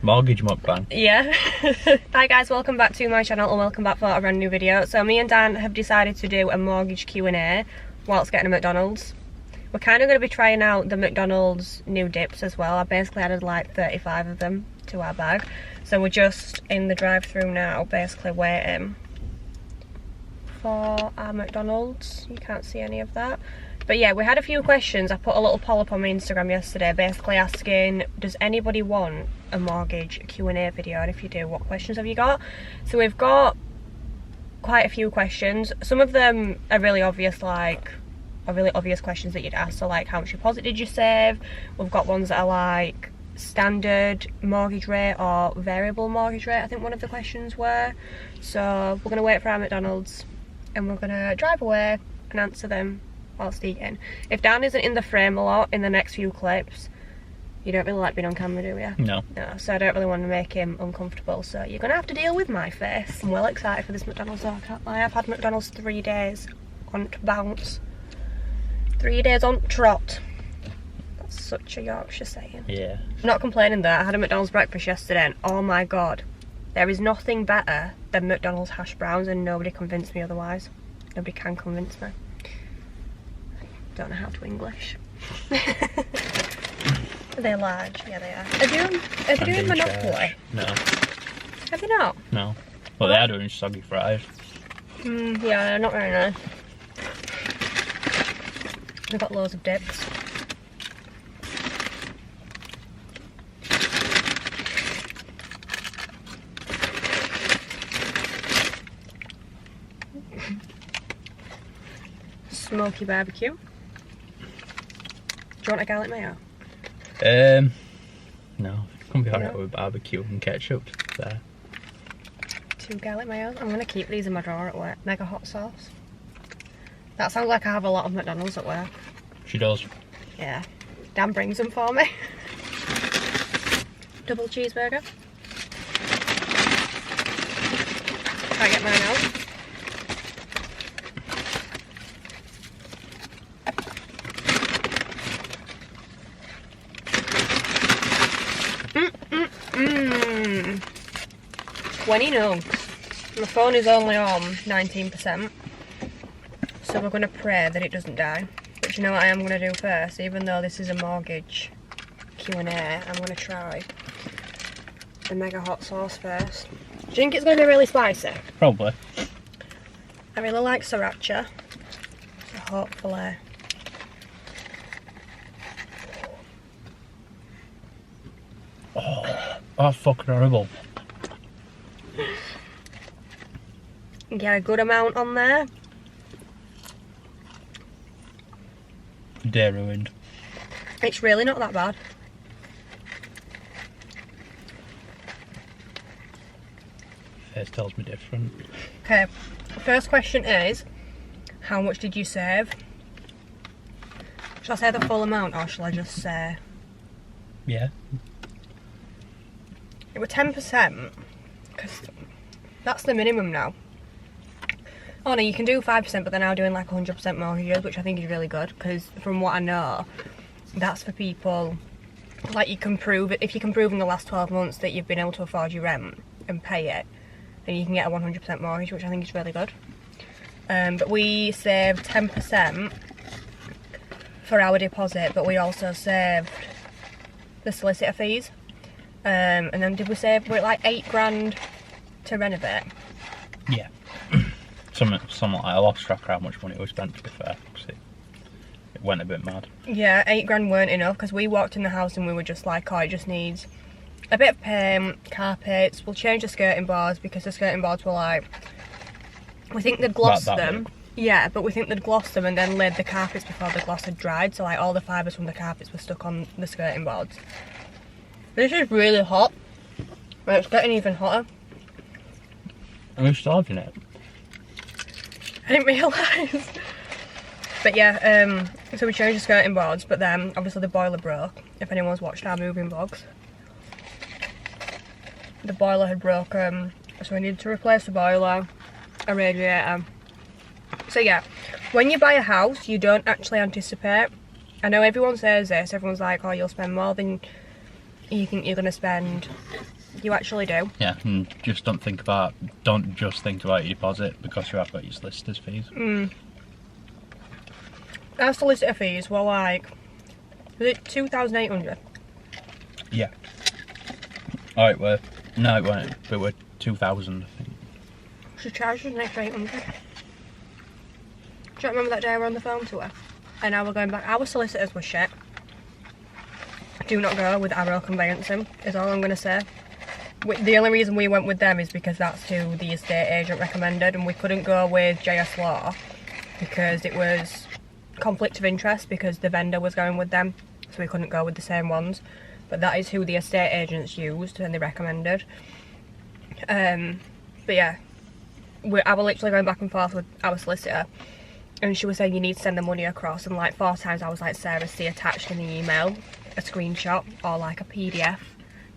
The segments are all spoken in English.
Mortgage mukbang. Yeah. Hi guys, welcome back to my channel and welcome back for a brand new video. So me and Dan have decided to do a mortgage Q&A whilst getting a McDonald's. We're kind of going to be trying out the McDonald's new dips as well. I basically added like 35 of them to our bag. So we're just in the drive-thru now, basically waiting for our McDonald's. You can't see any of that. But yeah, we had a few questions. I put a little poll up on my Instagram yesterday basically asking, does anybody want a mortgage Q&A video? And if you do, what questions have you got? So we've got quite a few questions. Some of them are really obvious, like are really obvious questions that you'd ask. So like, how much deposit did you save? We've got ones that are like standard mortgage rate or variable mortgage rate, I think one of the questions were. So we're going to wait for our McDonald's and we're going to drive away and answer them whilst eating. If Dan isn't in the frame a lot in the next few clips, you don't really like being on camera, do you? No. No, so I don't really want to make him uncomfortable, so you're going to have to deal with my face. I'm well excited for this McDonald's though, I can't lie. I've had McDonald's 3 days on bounce. 3 days on trot. That's such a Yorkshire saying. Yeah. I'm not complaining though, I had a McDonald's breakfast yesterday and oh my god, there is nothing better than McDonald's hash browns and nobody convinced me otherwise. Nobody can convince me. Don't know how to English. Are they large? Yeah, they are. Are they doing Monopoly? No. Have they not? No. Well, they are doing soggy fries. Yeah, they're not very nice. They've got loads of dips. Smoky barbecue. Do you want a garlic mayo? No. Can't be alright with barbecue and ketchup. There. 2 garlic mayos. I'm gonna keep these in my drawer at work. Mega hot sauce. That sounds like I have a lot of McDonald's at work. She does. Yeah. Dan brings them for me. Double cheeseburger. Can I get mine out? Mmm. 20 nugs. My phone is only on 19%. So we're going to pray that it doesn't die. But you know what I am going to do first? Even though this is a mortgage Q&A, I'm going to try the mega hot sauce first. Do you think it's going to be really spicy? Probably. I really like sriracha. So hopefully. Oh, that's fucking horrible. Get a good amount on there. Day ruined. It's really not that bad. Face tells me different. Okay, first question is, how much did you save? Shall I say the full amount or shall I just say? Yeah. It was 10%, because that's the minimum now. Oh no, you can do 5%, but they're now doing like 100% mortgages, which I think is really good, because from what I know, that's for people, like you can prove it, if you can prove in the last 12 months that you've been able to afford your rent and pay it, then you can get a 100% mortgage, which I think is really good. But we saved 10% for our deposit, but we also saved the solicitor fees. And then did we save, were it like 8 grand to renovate? Yeah. Something like I lost track of how much money we spent, to be fair. It went a bit mad. Yeah, 8 grand weren't enough because we walked in the house and we were just like, oh, it just needs a bit of paint, carpets, we'll change the skirting boards because the skirting boards were like, we think they'd glossed them. Yeah, but we think they'd glossed them and then laid the carpets before the gloss had dried, so like all the fibres from the carpets were stuck on the skirting boards. This is really hot. Well, it's getting even hotter. Are you starving it? I didn't realise. But yeah, so we changed the skirting boards, but then obviously the boiler broke. If anyone's watched our moving vlogs, the boiler had broken, so we needed to replace the boiler, a radiator. So yeah, when you buy a house, you don't actually anticipate. I know everyone says this, everyone's like, oh, you'll spend more than you think you're going to spend You actually do. Yeah, and don't just think about your deposit, because you have got your solicitor's fees. Our solicitor fees were like, was it 2,800? Yeah. Oh, it weren't, but it were 2,000, I think. She charged us an extra 800. Do you remember that day I were on the phone to her? And now we're going back. Our solicitors were shit. Do not go with Arrow Conveyancing, is all I'm going to say. The only reason we went with them is because that's who the estate agent recommended, and we couldn't go with JS Law because it was conflict of interest because the vendor was going with them, so we couldn't go with the same ones. But that is who the estate agents used and they recommended. But yeah, I was literally going back and forth with our solicitor, and she was saying you need to send the money across, and like 4 times I was like, Sarah, see attached in the email a screenshot or like a PDF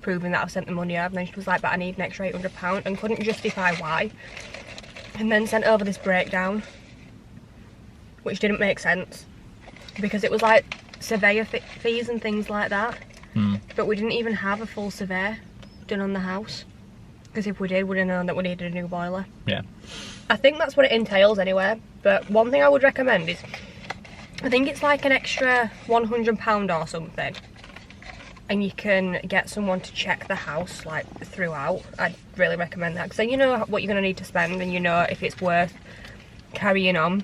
proving that I've sent the money over, and then she was like, but I need an extra £800, and couldn't justify why, and then sent over this breakdown which didn't make sense because it was like surveyor fees and things like that. But we didn't even have a full survey done on the house, because if we did, we'd have known that we needed a new boiler. Yeah. I think that's what it entails anyway, but one thing I would recommend is, I think it's like an extra £100 or something, and you can get someone to check the house like throughout. I'd really recommend that, because then you know what you're going to need to spend, and you know if it's worth carrying on,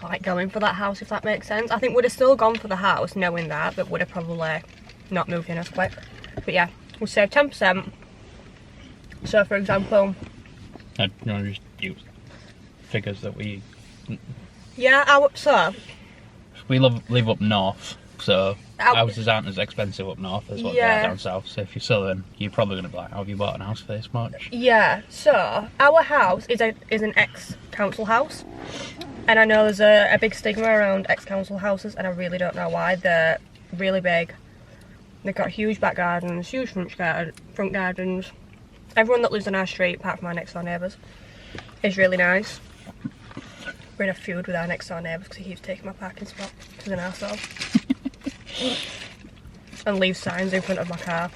like going for that house, if that makes sense. I think we'd have still gone for the house knowing that, but would have probably not moved in as quick. But yeah, we'll save 10%. So for example, just use figures that we... Yeah, so we live up north, so houses aren't as expensive up north as what they are down south. So if you're southern, you're probably going to be like, how have you bought a house for this much? Yeah, so our house is an ex-council house, and I know there's a big stigma around ex-council houses, and I really don't know why. They're really big. They've got huge back gardens, huge front gardens. Everyone that lives on our street, apart from our next door neighbours, is really nice. We're in a feud with our next door neighbours because he keeps taking my parking spot, which is an arsehole. And leaves signs in front of my car.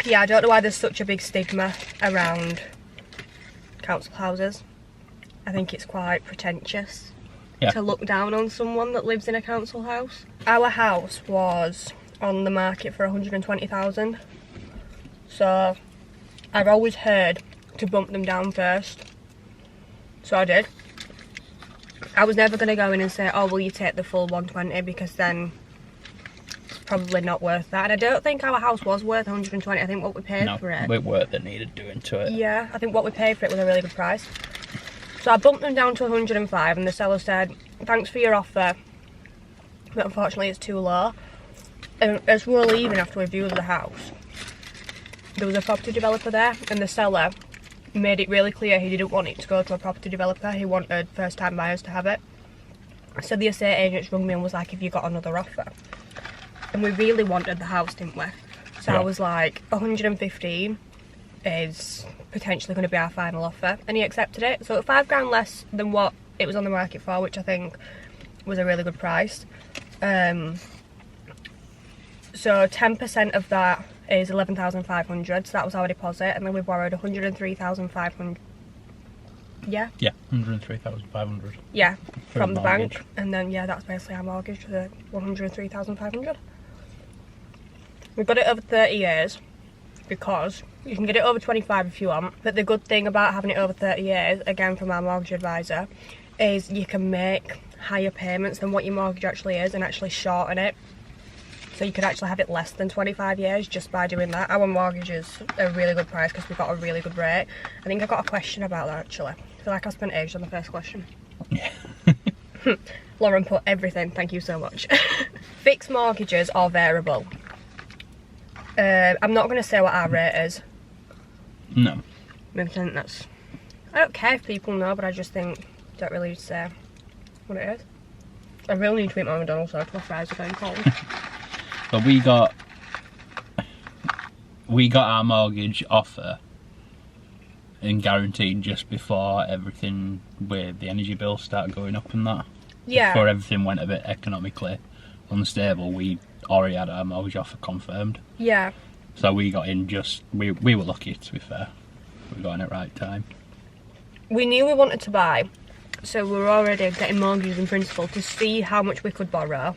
Yeah, I don't know why there's such a big stigma around council houses. I think it's quite pretentious to look down on someone that lives in a council house. Our house was on the market for 120,000. So I've always heard to bump them down first. So I did. I was never going to go in and say, oh, will you take the full 120, because then it's probably not worth that. And I don't think our house was worth 120. I think what we paid for it... No, work that needed doing to it. Yeah, I think what we paid for it was a really good price. So I bumped them down to 105, and the seller said, thanks for your offer, but unfortunately it's too low. And as we were leaving after we viewed the house, there was a property developer there, and the seller made it really clear he didn't want it to go to a property developer. He wanted first time buyers to have it. So the estate agents rung me and was like, have you got another offer? And we really wanted the house, didn't we? So I was like, 115 is potentially going to be our final offer, and he accepted it. So £5 grand less than what it was on the market for, which I think was a really good price. So 10% of that is 11,500, so that was our deposit, and then we borrowed 103,500. Yeah, 103,500. Yeah, from the bank, and then that's basically our mortgage, the 103,500. We've got it over 30 years because you can get it over 25 if you want, but the good thing about having it over 30 years, again from our mortgage advisor, is you can make higher payments than what your mortgage actually is and actually shorten it. So you could actually have it less than 25 years just by doing that. Our mortgage is a really good price because we got a really good rate. I think I got a question about that actually. I feel like I spent ages on the first question. Yeah. Lauren put everything, thank you so much. Fixed mortgages or variable? I'm not going to say what our rate is. No. I think that's... I don't care if people know, but I just think don't really say what it is. I really need to eat my McDonald's though, my fries are going cold. But we got our mortgage offer and guaranteed just before everything with the energy bills started going up and that. Yeah. Before everything went a bit economically unstable, we already had our mortgage offer confirmed. Yeah. So we got in we were lucky, to be fair. We got in at right time. We knew we wanted to buy, so we were already getting mortgages in principle to see how much we could borrow,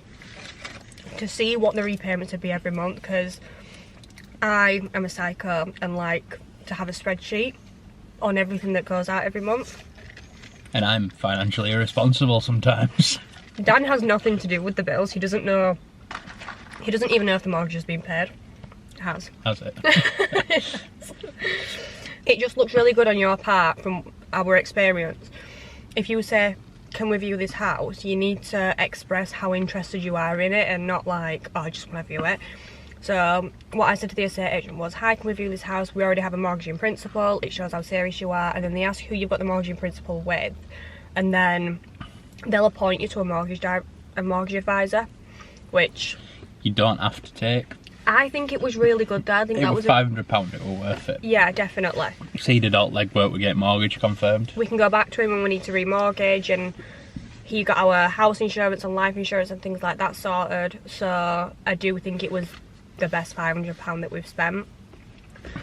to see what the repayments would be every month, because I am a psycho and like to have a spreadsheet on everything that goes out every month. And I'm financially irresponsible sometimes. Dan has nothing to do with the bills. He doesn't know. He doesn't even know if the mortgage has been paid. It has. Has it? It just looks really good on your part from our experience. If you say, can we view this house, you need to express how interested you are in it and not like, oh, I just want to view it. So what I said to the estate agent was, hi, can we view this house? We already have a mortgage in principle. It shows how serious you are. And then they ask who you've got the mortgage in principle with. And then they'll appoint you to a mortgage advisor, which... You don't have to take. I think it was really good though. I think it was £500, it was worth it. Yeah, definitely. See, did all legwork, we get mortgage confirmed. We can go back to him when we need to remortgage, and he got our house insurance and life insurance and things like that sorted. So I do think it was the best £500 that we've spent.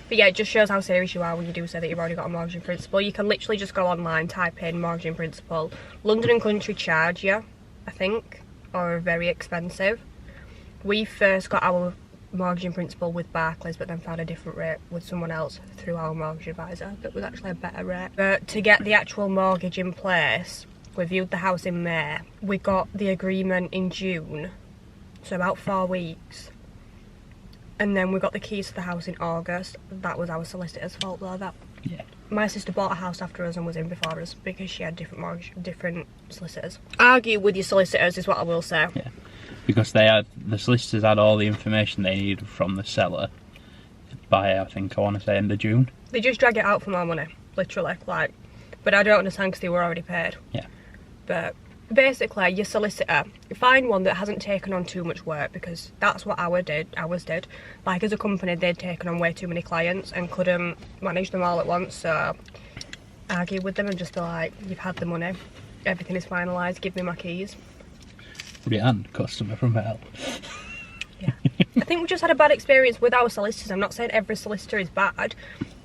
But yeah, it just shows how serious you are when you do say that you've already got a mortgage in principle. You can literally just go online, type in mortgage in principle. London and Country charge you, I think, or very expensive. We first got our mortgage in principle with Barclays, but then found a different rate with someone else through our mortgage advisor that was actually a better rate. But to get the actual mortgage in place, we viewed the house in May. We got the agreement in June, so about 4 weeks. And then we got the keys to the house in August. That was our solicitor's fault though. Yeah. My sister bought a house after us and was in before us because she had different solicitors. Argue with your solicitors is what I will say. Yeah. Because the solicitors had all the information they needed from the seller by, I want to say, end of June. They just drag it out for more money, literally. Like, but I don't understand because they were already paid. Yeah. But basically, your solicitor, find one that hasn't taken on too much work, because that's what ours did. Like, as a company, they'd taken on way too many clients and couldn't manage them all at once. So argue with them and just be like, you've had the money, everything is finalised, give me my keys. And customer from hell. Yeah. I think we just had a bad experience with our solicitors. I'm not saying every solicitor is bad.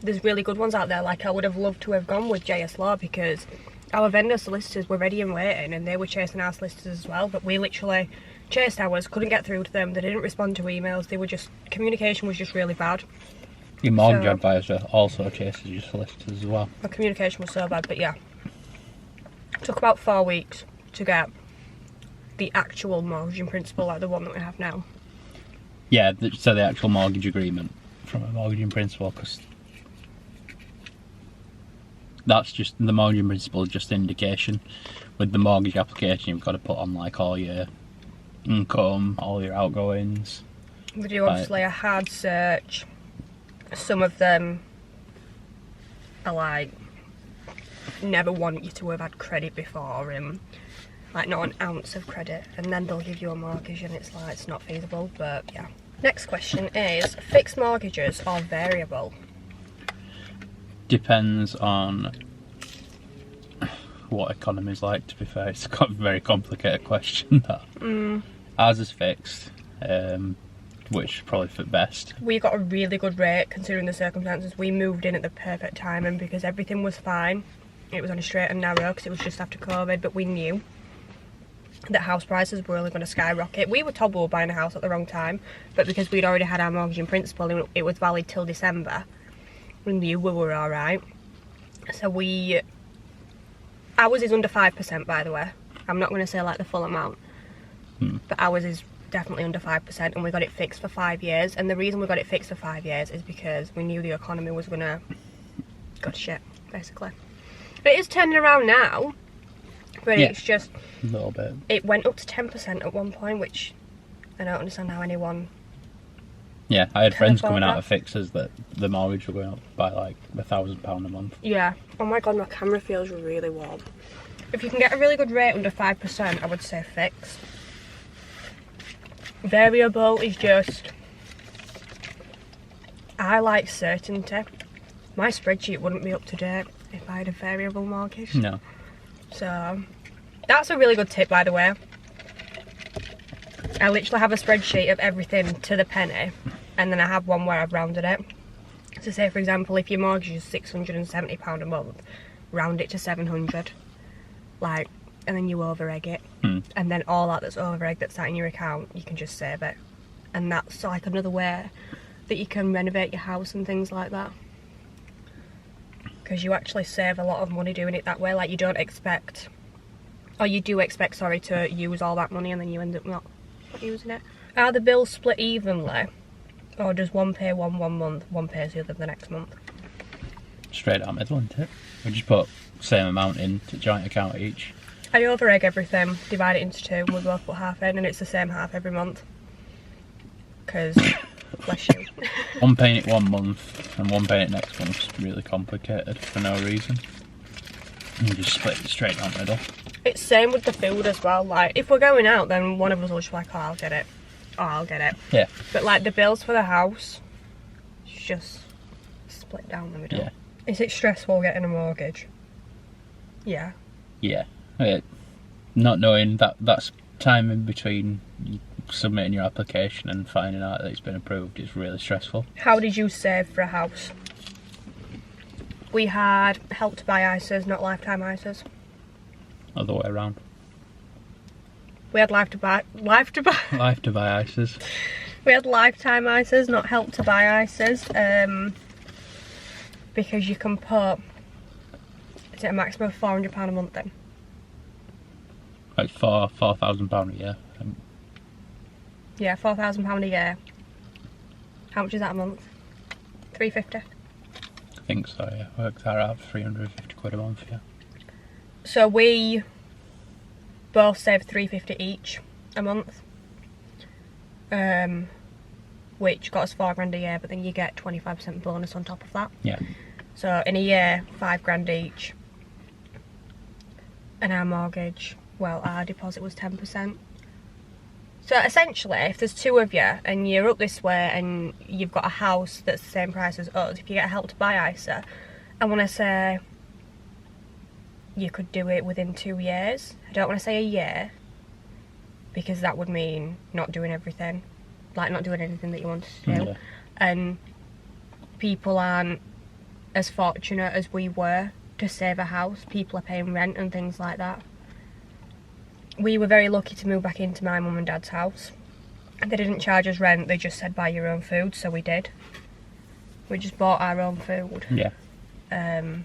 There's really good ones out there. Like, I would have loved to have gone with JS Law because our vendor solicitors were ready and waiting, and they were chasing our solicitors as well. But we literally chased ours, couldn't get through to them. They didn't respond to emails. They were just, communication was just really bad. Your mortgage advisor also chases your solicitors as well. The communication was so bad, but yeah. It took about 4 weeks to get the actual mortgage in principle, like the one that we have now. Yeah, so the actual mortgage agreement from a mortgage in principle, because that's just, the mortgage in principle is just indication. With the mortgage application, you've got to put on like all your income, all your outgoings. We do obviously a hard search. Some of them are like, never want you to have had credit before, and like not an ounce of credit, and then they'll give you a mortgage and it's like, it's not feasible. But yeah. Next question is, fixed mortgages or variable? Depends on what economy's like, to be fair. It's a very complicated question, that. Ours is fixed, which probably fit best. We got a really good rate considering the circumstances. We moved in at the perfect time, and because everything was fine, it was on a straight and narrow because it was just after COVID, but we knew that house prices were only going to skyrocket. We were told we were buying a house at the wrong time, but because we'd already had our mortgage in principle and it was valid till December, we knew we were alright. So ours is under 5%, by the way. I'm not going to say like the full amount, but ours is definitely under 5%, and we got it fixed for 5 years. And the reason we got it fixed for 5 years is because we knew the economy was going to go to shit, basically. But it is turning around now, but yeah, it's just a little bit. It went up to 10% at one point, which I don't understand how anyone. Yeah, I had friends coming out of fixes that the mortgage were going up by like £1,000 a month. Yeah. Oh my god, my camera feels really warm. If you can get a really good rate under 5%, I would say fixed. Variable is just, I like certainty. My spreadsheet wouldn't be up to date if I had a variable mortgage. No. So that's a really good tip, by the way. I literally have a spreadsheet of everything to the penny, and then I have one where I've rounded it. So say for example, if your mortgage is £670 a month, round it to 700, like, and then you over-egg it, and then all that's over-egged that's sat in your account, you can just save it, and that's like another way that you can renovate your house and things like that, because you actually save a lot of money doing it that way. Like, you don't expect, or you do expect, sorry, to use all that money and then you end up not using it. Are the bills split evenly, or does one pay one month, one pays the other the next month? Straight out middle, isn't it? We just put same amount in to joint account each. I over-egg everything, divide it into two, and we both put half in, and it's the same half every month. Because, bless you. One paying it 1 month and one paying it next month's really complicated for no reason. You just split it straight down the middle. It's same with the food as well. Like, if we're going out, then one of us will just be like, oh, I'll get it. Oh, I'll get it. Yeah. But like the bills for the house, it's just split down the middle. Yeah. Is it stressful getting a mortgage? Yeah. Yeah. Not knowing that's time in between you submitting your application and finding out that it's been approved is really stressful. How did you save for a house? We had Help to Buy ISAs, not lifetime ISAs. Other way around. We had Life to Buy Life to Buy ISAs. We had lifetime ISAs, not Help to Buy ISAs. Because you can put, is it a maximum of £400 a month then? Like £4,000 a year. Yeah, £4,000 a year. How much is that a month? £350. I think so, yeah. Works out at £350 a month, yeah. So we both save £350 each a month, which got us £4 a year, but then you get 25% bonus on top of that. Yeah. So in a year, £5 each. And our mortgage, well, our deposit was 10%. So essentially, if there's two of you and you're up this way and you've got a house that's the same price as us, if you get a Help to Buy ISA, I want to say you could do it within 2 years. I don't want to say a year, because that would mean not doing everything, like not doing anything that you wanted to do. Yeah. And people aren't as fortunate as we were to save a house. People are paying rent and things like that. We were very lucky to move back into my mum and dad's house. They didn't charge us rent, they just said buy your own food, so we did. We just bought our own food. Yeah. And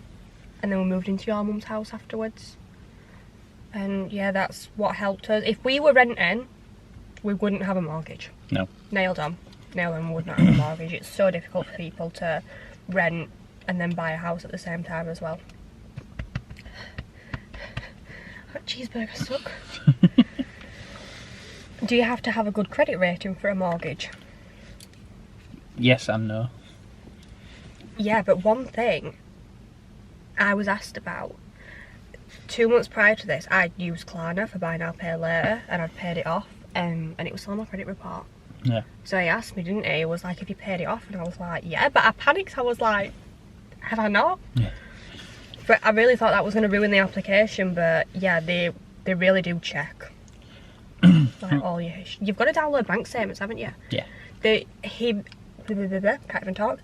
then we moved into your mum's house afterwards. And yeah, that's what helped us. If we were renting, we wouldn't have a mortgage. No. Nailed on. Nailed on, we would not have a mortgage. It's so difficult for people to rent and then buy a house at the same time as well. Cheeseburgers suck. Do you have to have a good credit rating for a mortgage? Yes and no. Yeah, but one thing I was asked about, 2 months prior to this, I'd used Klarna for buy now, pay later, and I'd paid it off, and it was still on my credit report. Yeah. So he asked me, didn't he? He was like, have you paid it off? And I was like, yeah, but I panicked. I was like, have I not? Yeah. But I really thought that was going to ruin the application, but yeah, they really do check. Like all you've got to download bank statements, haven't you? Yeah. Can't even talk.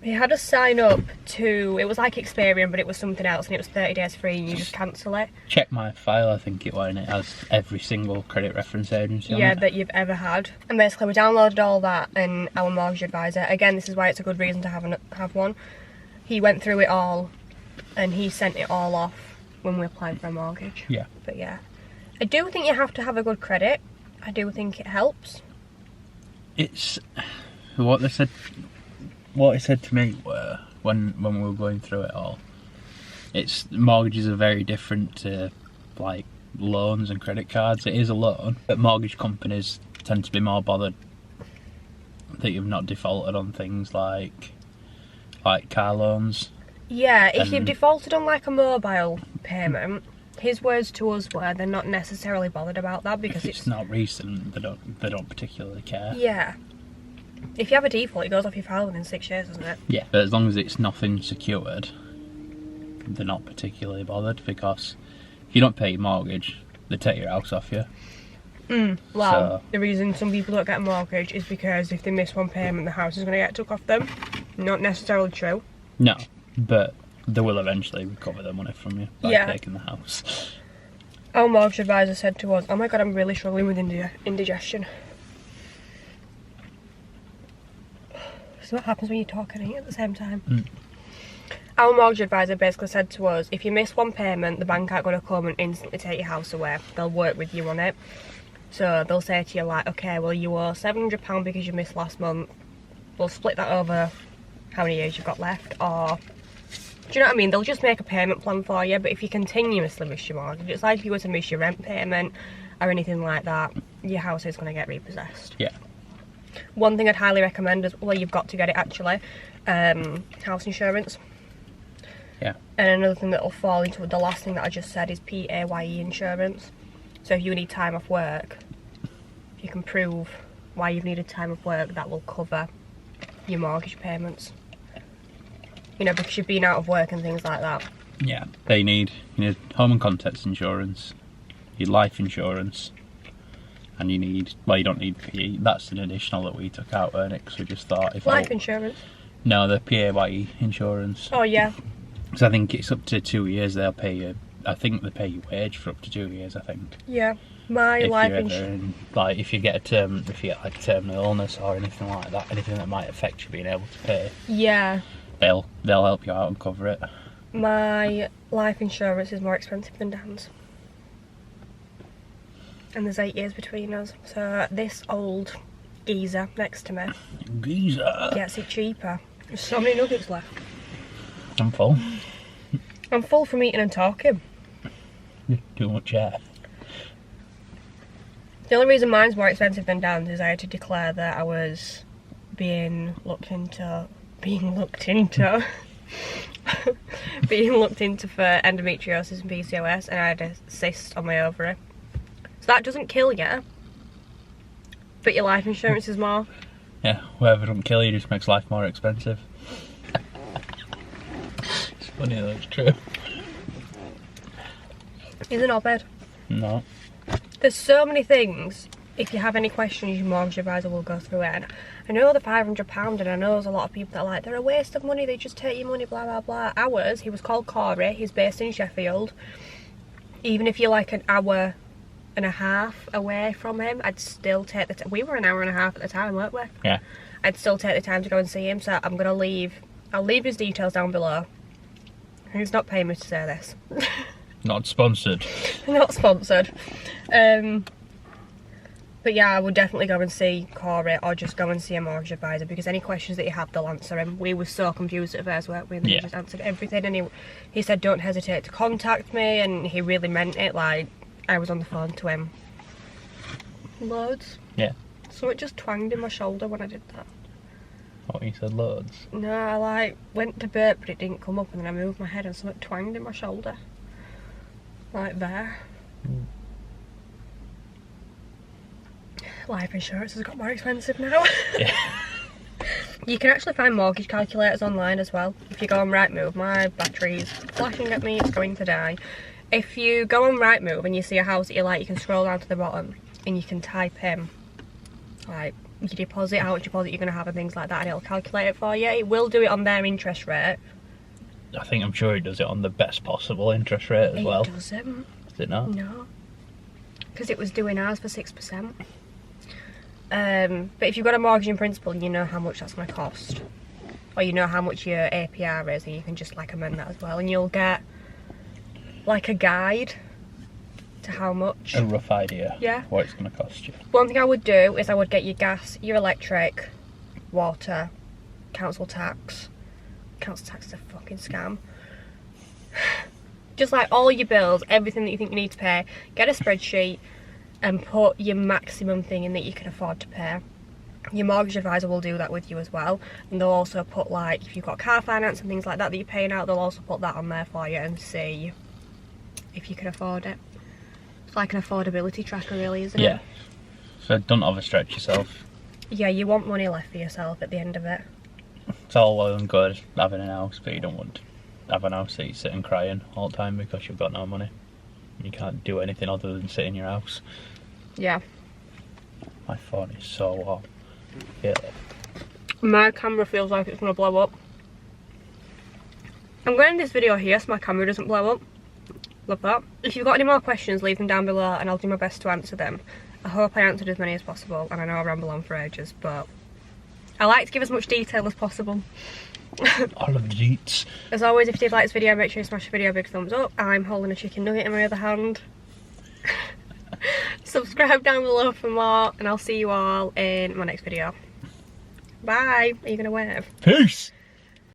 He had us sign up to, it was like Experian, but it was something else, and it was 30 days free, and you just cancel it. Check My File, I think it was, and it has every single credit reference agency on it. That you've ever had. And basically we downloaded all that, and our mortgage advisor, again, this is why it's a good reason to have one, he went through it all, and he sent it all off when we applied for a mortgage. Yeah. But yeah, I do think you have to have a good credit. I do think it helps. It's what they said. What it said to me were when we were going through it all. It's mortgages are very different to like loans and credit cards. It is a loan, but mortgage companies tend to be more bothered that you've not defaulted on things like car loans. Yeah, if you've defaulted on like a mobile payment, his words to us were they're not necessarily bothered about that because if it's not recent, they don't particularly care. Yeah. If you have a default, it goes off your file within 6 years, doesn't it? Yeah, but as long as it's nothing secured, they're not particularly bothered, because if you don't pay your mortgage, they take your house off you. Well, So- the reason some people don't get a mortgage is because if they miss one payment, the house is going to get took off them. Not necessarily true. No, but they will eventually recover their money from you by Yeah. taking the house. Our mortgage advisor said to us, oh my god, I'm really struggling with indigestion. So what happens when you talk and eat at the same time? Our mortgage advisor basically said to us, if you miss one payment, the bank aren't going to come and instantly take your house away. They'll work with you on it. So they'll say to you like, okay, well you owe £700 because you missed last month. We'll split that over how many years you've got left, or... Do you know what I mean? They'll just make a payment plan for you, but if you continuously miss your mortgage, it's like if you were to miss your rent payment or anything like that, your house is going to get repossessed. Yeah. One thing I'd highly recommend is, well, you've got to get it actually, house insurance. Yeah. And another thing that will fall into the last thing that I just said is PAYE insurance. So if you need time off work, if you can prove why you've needed time off work, that will cover your mortgage payments. You know, because you've been out of work and things like that. Yeah. You need home and contents insurance, your life insurance, and you need, well, you don't need PE. That's an additional that we took out, weren't it? Because we just thought if Life insurance? No, the PAYE insurance. Oh yeah. Because I think it's up to 2 years they'll pay you. I think they pay you wage for up to 2 years, I think. Yeah. My If life you're insurance. like if you get like a terminal illness or anything like that, anything that might affect you being able to pay, Yeah. they'll help you out and cover it. My life insurance is more expensive than Dan's. And there's 8 years between us. So this old geezer next to me Geezer. gets it cheaper. There's so many nuggets left. I'm full. I'm full from eating and talking. Too much air. The only reason mine's more expensive than Dan's is I had to declare that I was being looked into for endometriosis and PCOS, and I had a cyst on my ovary. So that doesn't kill you, but your life insurance is more. Yeah, whatever don't kill you just makes life more expensive. It's funny though, it's true. Isn't it bad? No. There's so many things. If you have any questions, your mortgage advisor will go through it. And I know the £500, and I know there's a lot of people that are like, they're a waste of money, they just take your money, blah, blah, blah. Ours, he was called Corey, he's based in Sheffield. Even if you're like an hour and a half away from him, I'd still take the time. We were an hour and a half at the time, weren't we? Yeah. I'd still take the time to go and see him, so I'm going to I'll leave his details down below. He's not paying me to say this. Not sponsored. Not sponsored. But yeah, I would definitely go and see Corey, or just go and see a mortgage advisor, because any questions that you have, they'll answer him. We were so confused at first, weren't we? And he just answered everything, and he said don't hesitate to contact me, and he really meant it. Like, I was on the phone to him loads. Yeah. So it just twanged in my shoulder when I did that. Oh, you said loads. No, I like went to burp, but it didn't come up, and then I moved my head and something twanged in my shoulder. Like there. Life insurance has got more expensive now. Yeah. You can actually find mortgage calculators online as well. If you go on Rightmove, my battery's flashing at me, it's going to die. If you go on Rightmove and you see a house that you like, you can scroll down to the bottom and you can type in like your deposit, how much deposit you're going to have and things like that, and it'll calculate it for you. It will do it on their interest rate. I'm sure it does it on the best possible interest rate as well. It doesn't. Does it not? No. Because it was doing ours for 6%. But if you've got a mortgage in principle, you know how much that's going to cost, or you know how much your APR is, and you can just like amend that as well, and you'll get like a guide to how much. A rough idea. Yeah. What it's going to cost you. One thing I would do is I would get your gas, your electric, water, council tax. Council tax is a fucking scam. Just like all your bills, everything that you think you need to pay, get a spreadsheet and put your maximum thing in that you can afford to pay. Your mortgage advisor will do that with you as well, and they'll also put, like, if you've got car finance and things like that that you're paying out, they'll also put that on there for you and see if you can afford it. It's like an affordability tracker really, isn't it? Yeah. So don't overstretch yourself. Yeah, you want money left for yourself at the end of it. It's all well and good having a house, but you don't want to have an house that you sit and crying all the time because you've got no money. You can't do anything other than sit in your house. Yeah. My phone is so warm. Yeah. My camera feels like it's gonna blow up. I'm going to end this video here so my camera doesn't blow up. Love that. If you've got any more questions, leave them down below and I'll do my best to answer them. I hope I answered as many as possible, and I know I ramble on for ages, but I like to give as much detail as possible. All of the deets. As always, if you did like this video, make sure you smash the video a big thumbs up. I'm holding a chicken nugget in my other hand. Subscribe down below for more, and I'll see you all in my next video. Bye. Are you going to wave? Peace!